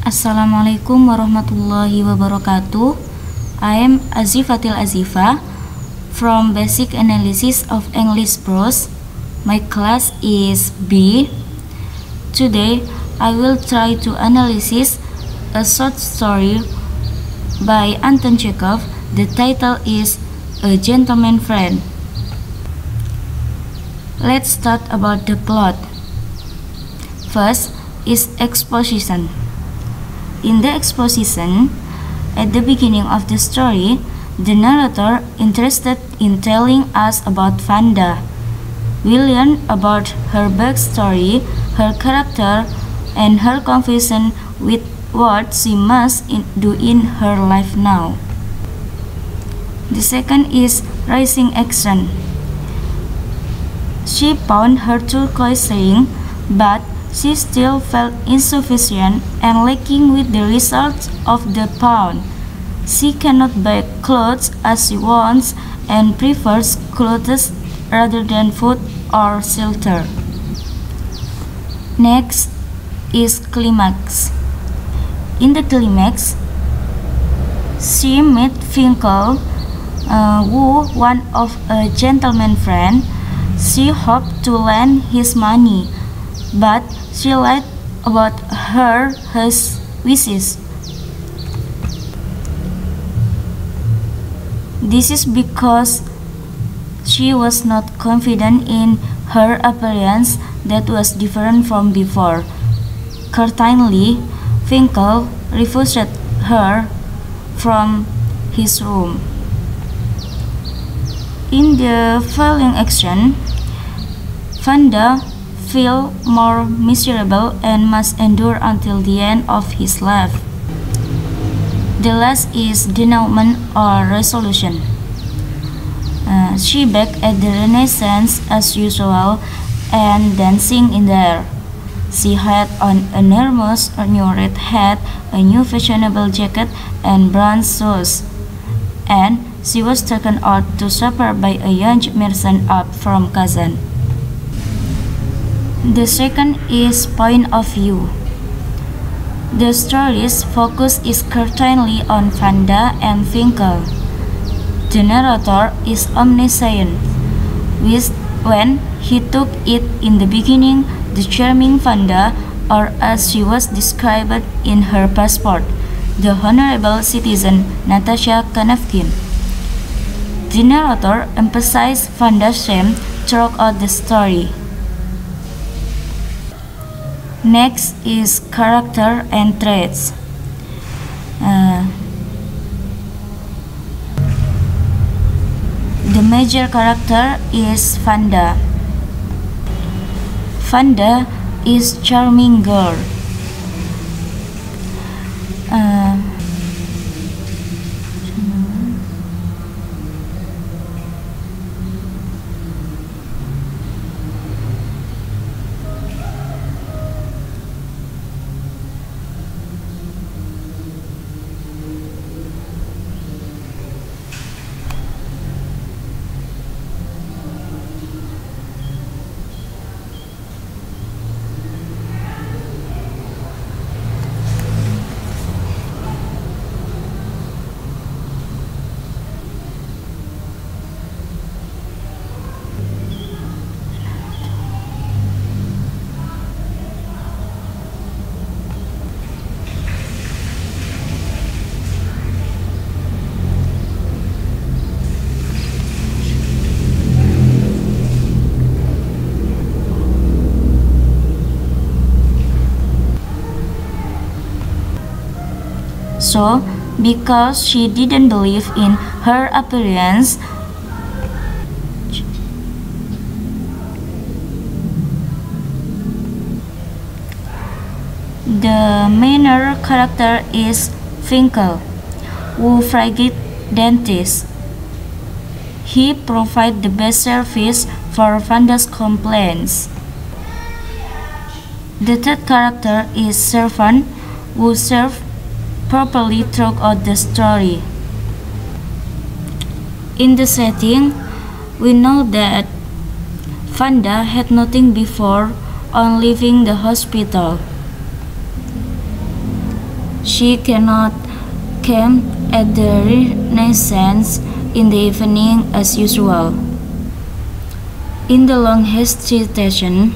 Assalamualaikum warahmatullahi wabarakatuh. I am Azifatil Azifa from Basic Analysis of English Prose. My class is B. Today I will try to analyze a short story by Anton Chekhov. The title is A Gentleman Friend. Let's start about the plot. First is exposition. In the exposition, at the beginning of the story, the narrator interested in telling us about Vanda. We learn about her backstory, her character, and her confusion with what she must do in her life now. The second is rising action. She found her turquoise ring, but she still felt insufficient and lacking with the results of the pawn. She cannot buy clothes as she wants and prefers clothes rather than food or shelter. Next is climax. In the climax, she met Finkel, who one of a gentleman friend. She hoped to lend his money, but she lied about his wishes. This is because she was not confident in her appearance that was different from before. Curtly, Finkel refused her from his room. In the following action, Vanda feels more miserable and must endure until the end of his life. The last is denouement or resolution. She back at the Renaissance as usual and dancing in there. She had on an enormous new red hat, a new fashionable jacket, and brown shoes. And she was taken out to supper by a young merchant up from Kazan. The second is point of view. The story's focus is currently on Vanda and Finkel. The narrator is omniscient, which when he took it in the beginning, the charming Vanda, or as she was described in her passport, the honorable citizen Natasha Kanavkin. The narrator emphasized Vanda's shame throughout the story. Next is character and traits. The major character is Vanda. Vanda is charming girl. So, because she didn't believe in her appearance, the minor character is Finkel, who frightened dentist. He provides the best service for Vanda's complaints. The third character is servant, who serves properly throughout the story. In the setting, we know that Vanda had nothing before on leaving the hospital. She cannot come at the Renaissance in the evening as usual. In the long hesitation,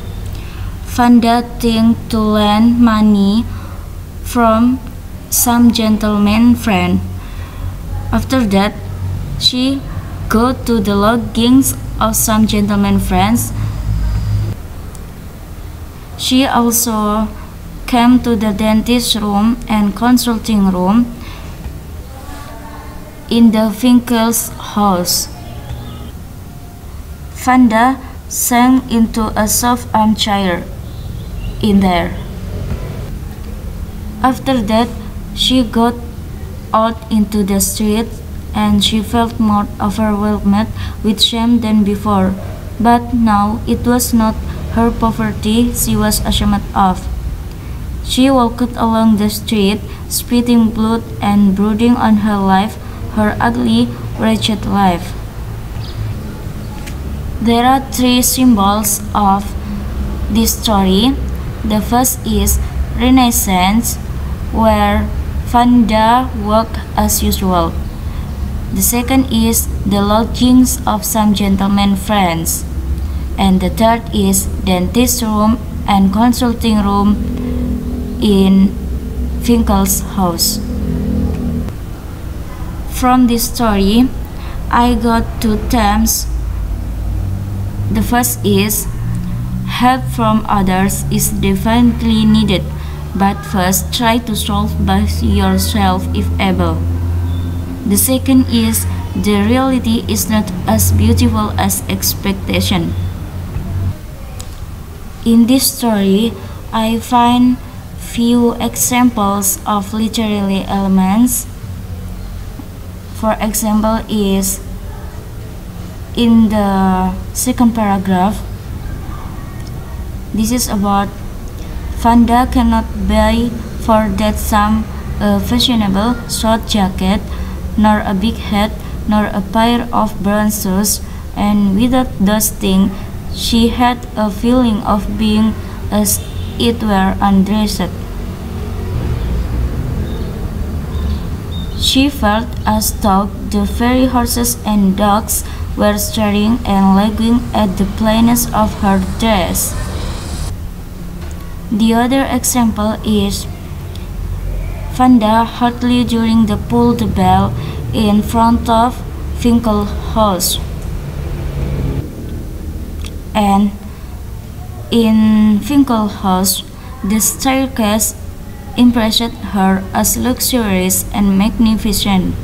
Vanda thinks to lend money from some gentleman friend. After that, she go to the lodgings of some gentleman friends. She also came to the dentist room and consulting room in the Finkel's house. Vanda sank into a soft armchair in there. After that, she got out into the street and she felt more overwhelmed with shame than before. But now it was not her poverty she was ashamed of. She walked along the street, spitting blood and brooding on her life, her ugly, wretched life. There are three symbols of this story. The first is Renaissance, where Vanda worked as usual. The second is the lodgings of some gentleman friends. And the third is dentist room and consulting room in Finkel's house. From this story, I got two themes. The first is help from others is definitely needed, but first try to solve by yourself if able. The second is the reality is not as beautiful as expectation. In this story, I find few examples of literary elements. For example, is in the second paragraph. This is about Vanda cannot buy for that sum a fashionable short jacket, nor a big hat, nor a pair of brown shoes, and without those things, she had a feeling of being as it were undressed. She felt as though the very horses and dogs were staring and laughing at the plainness of her dress. The other example is Vanda hardly during the pulled the bell in front of Finkel's house. And in Finkel's house, the staircase impressed her as luxurious and magnificent.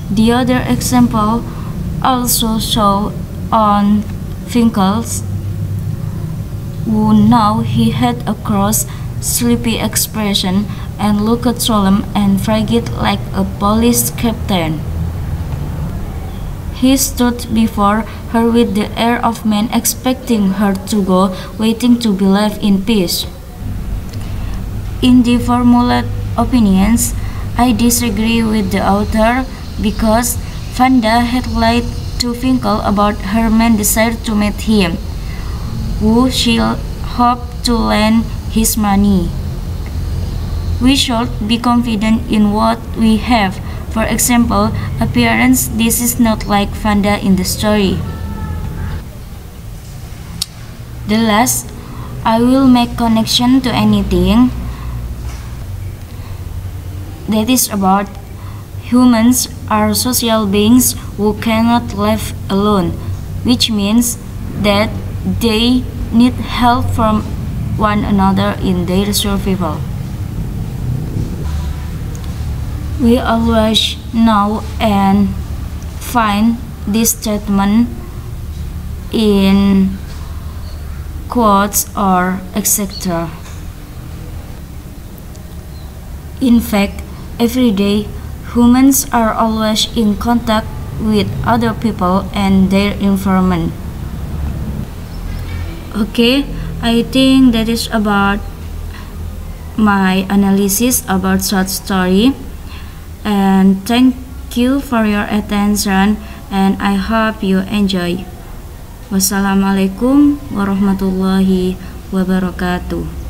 The other example also show on Finkel's, who now he had a cross, sleepy expression and looked solemn and frigid like a police captain. He stood before her with the air of man expecting her to go, waiting to be left in peace. In the formulate opinions, I disagree with the author because Vanda had lied to Finkel about her main desire to meet him, who she hoped to lend his money. We should be confident in what we have. For example, appearance, this is not like Vanda in the story. The last, I will make connection to anything that is about humans are social beings who cannot live alone, which means that they need help from one another in their survival. We always know and find this statement in quotes or etc. In fact, every day, humans are always in contact with other people and their environment. Okay, I think that is about my analysis about short story. And thank you for your attention and I hope you enjoy. Wassalamualaikum warahmatullahi wabarakatuh.